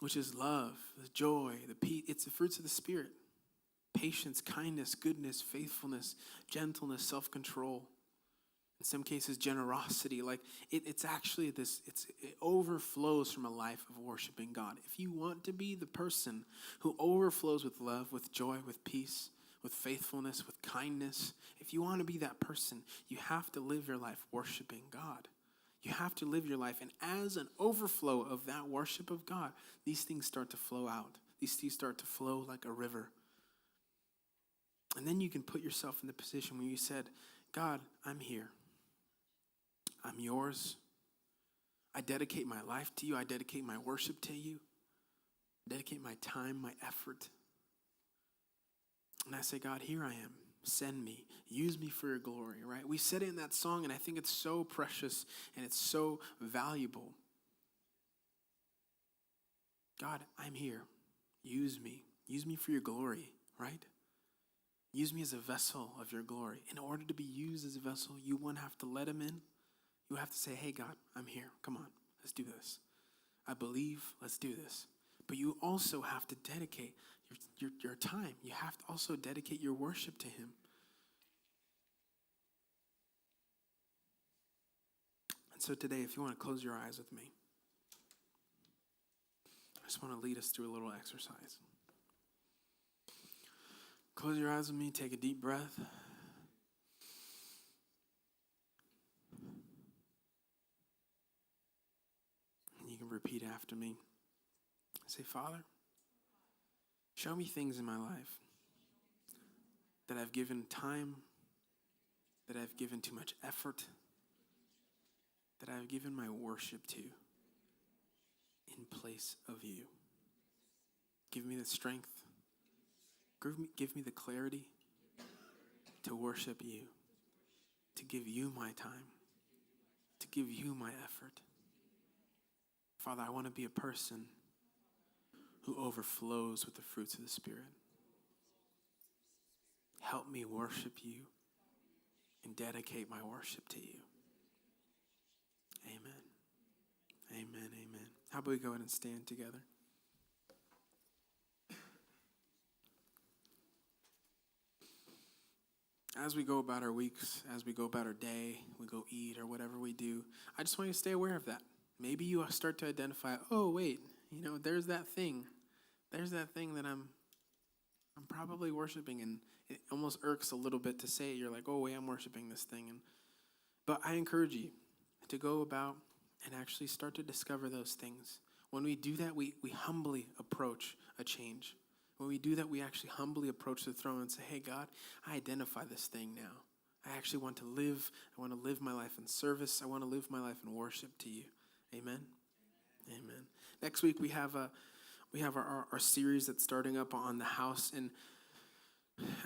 which is love, the joy, the peace. It's the fruits of the Spirit. Patience, kindness, goodness, faithfulness, gentleness, self-control. In some cases, generosity. Like it's actually this, it overflows from a life of worshiping God. If you want to be the person who overflows with love, with joy, with peace, with faithfulness, with kindness, if you want to be that person, you have to live your life worshiping God. You have to live your life. And as an overflow of that worship of God, these things start to flow out. These things start to flow like a river. And then you can put yourself in the position where you said, God, I'm here. I'm yours. I dedicate my life to you. I dedicate my worship to you. I dedicate my time, my effort. And I say, God, here I am. Send me. Use me for your glory, right? We said it in that song, and I think it's so precious and it's so valuable. God, I'm here. Use me. Use me for your glory, right? Use me as a vessel of your glory. In order to be used as a vessel, you won't have to let him in. You have to say, hey, God, I'm here. Come on, let's do this. I believe, let's do this. But you also have to dedicate your time. You have to also dedicate your worship to him. And so today, if you want to close your eyes with me, I just want to lead us through a little exercise. Close your eyes with me, take a deep breath. And you can repeat after me. Say, Father, show me things in my life that I've given time, that I've given too much effort, that I've given my worship to in place of you. Give me the strength. Give me the clarity to worship you, to give you my time, to give you my effort. Father, I want to be a person who overflows with the fruits of the Spirit. Help me worship you and dedicate my worship to you. Amen. Amen. Amen. How about we go ahead and stand together? As we go about our weeks, as we go about our day, we go eat or whatever we do, I just want you to stay aware of that. Maybe you start to identify, oh, wait, there's that thing. There's that thing that I'm probably worshiping, and it almost irks a little bit to say it. You're like, oh, wait, I'm worshiping this thing. But I encourage you to go about and actually start to discover those things. When we do that, we humbly approach a change. When we do that, we actually humbly approach the throne and say, hey, God, I identify this thing now. I actually want to live. I want to live my life in service. I want to live my life in worship to you. Amen? Amen. Next week, we have our series that's starting up on the house. And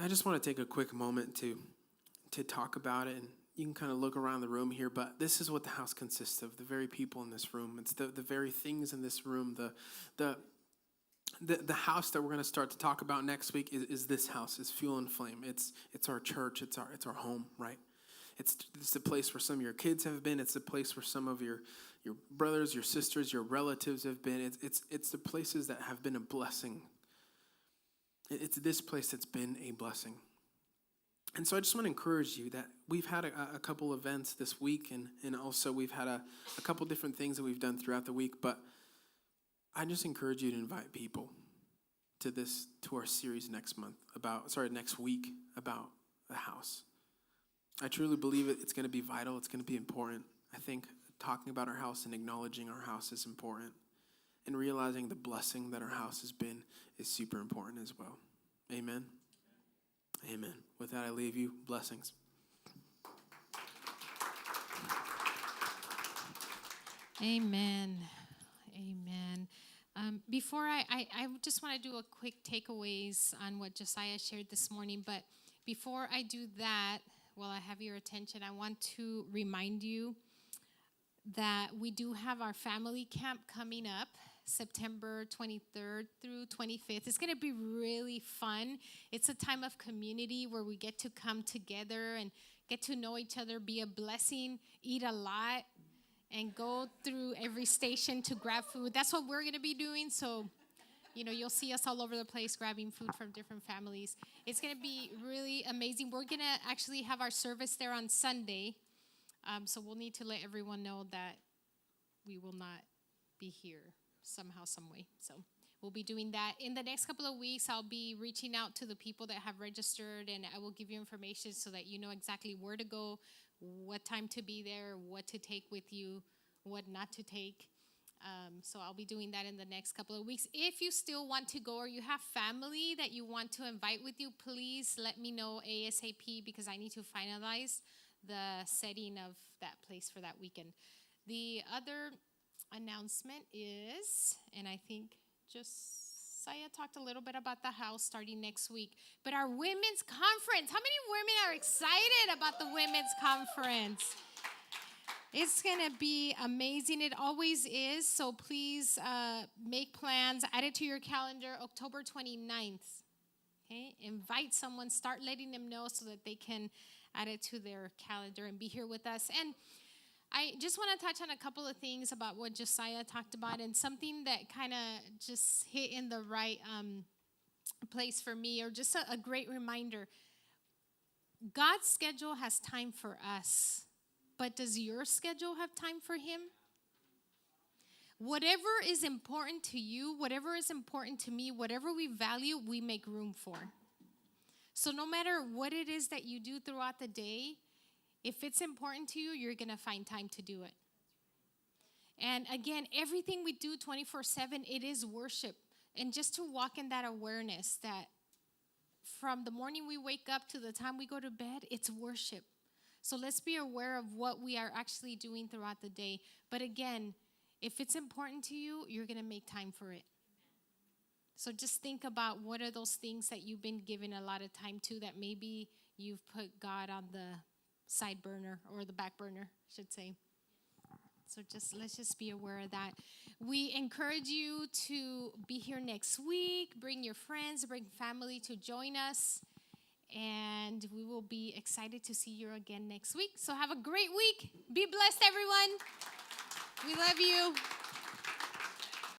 I just want to take a quick moment to talk about it. And you can kind of look around the room here, but this is what the house consists of, the very people in this room. It's the very things in this room, the house that we're going to start to talk about next week is this house, is Fuel and Flame. It's our church. It's our home, right? It's the place where some of your kids have been. It's the place where some of your brothers, your sisters, your relatives have been. It's the places that have been a blessing. It's this place that's been a blessing. And so I just want to encourage you that we've had a couple events this week, and also we've had a couple different things that we've done throughout the week, but I just encourage you to invite people to our series next week about the house. I truly believe it's going to be vital. It's going to be important. I think talking about our house and acknowledging our house is important. And realizing the blessing that our house has been is super important as well. Amen. Amen. With that, I leave you. Blessings. Amen. Amen. Before I just want to do a quick takeaways on what Josiah shared this morning. But before I do that, while I have your attention, I want to remind you that we do have our family camp coming up September 23rd through 25th. It's going to be really fun. It's a time of community where we get to come together and get to know each other, be a blessing, eat a lot, and go through every station to grab food. That's what we're going to be doing. So, you'll see us all over the place grabbing food from different families. It's going to be really amazing. We're going to actually have our service there on Sunday. So we'll need to let everyone know that we will not be here somehow, some way. So we'll be doing that. In the next couple of weeks, I'll be reaching out to the people that have registered, and I will give you information so that you know exactly where to go, what time to be there, what to take with you, what not to take. So I'll be doing that in the next couple of weeks. If you still want to go or you have family that you want to invite with you, please let me know ASAP because I need to finalize the setting of that place for that weekend. The other announcement is, and I think Josiah talked a little bit about the house starting next week, but our women's conference. How many women are excited about the women's conference? It's going to be amazing. It always is. So please make plans. Add it to your calendar, October 29th. Okay? Invite someone. Start letting them know so that they can add it to their calendar and be here with us. And I just want to touch on a couple of things about what Josiah talked about and something that kind of just hit in the right place for me, or just a great reminder. God's schedule has time for us. But does your schedule have time for him? Whatever is important to you, whatever is important to me, whatever we value, we make room for. So no matter what it is that you do throughout the day, if it's important to you, you're going to find time to do it. And again, everything we do 24/7, it is worship. And just to walk in that awareness that from the morning we wake up to the time we go to bed, it's worship. So let's be aware of what we are actually doing throughout the day. But again, if it's important to you, you're going to make time for it. So just think about what are those things that you've been giving a lot of time to that maybe you've put God on the side burner or the back burner, I should say. So let's just be aware of that. We encourage you to be here next week. Bring your friends, bring family to join us. And we will be excited to see you again next week. So have a great week. Be blessed, everyone. We love you.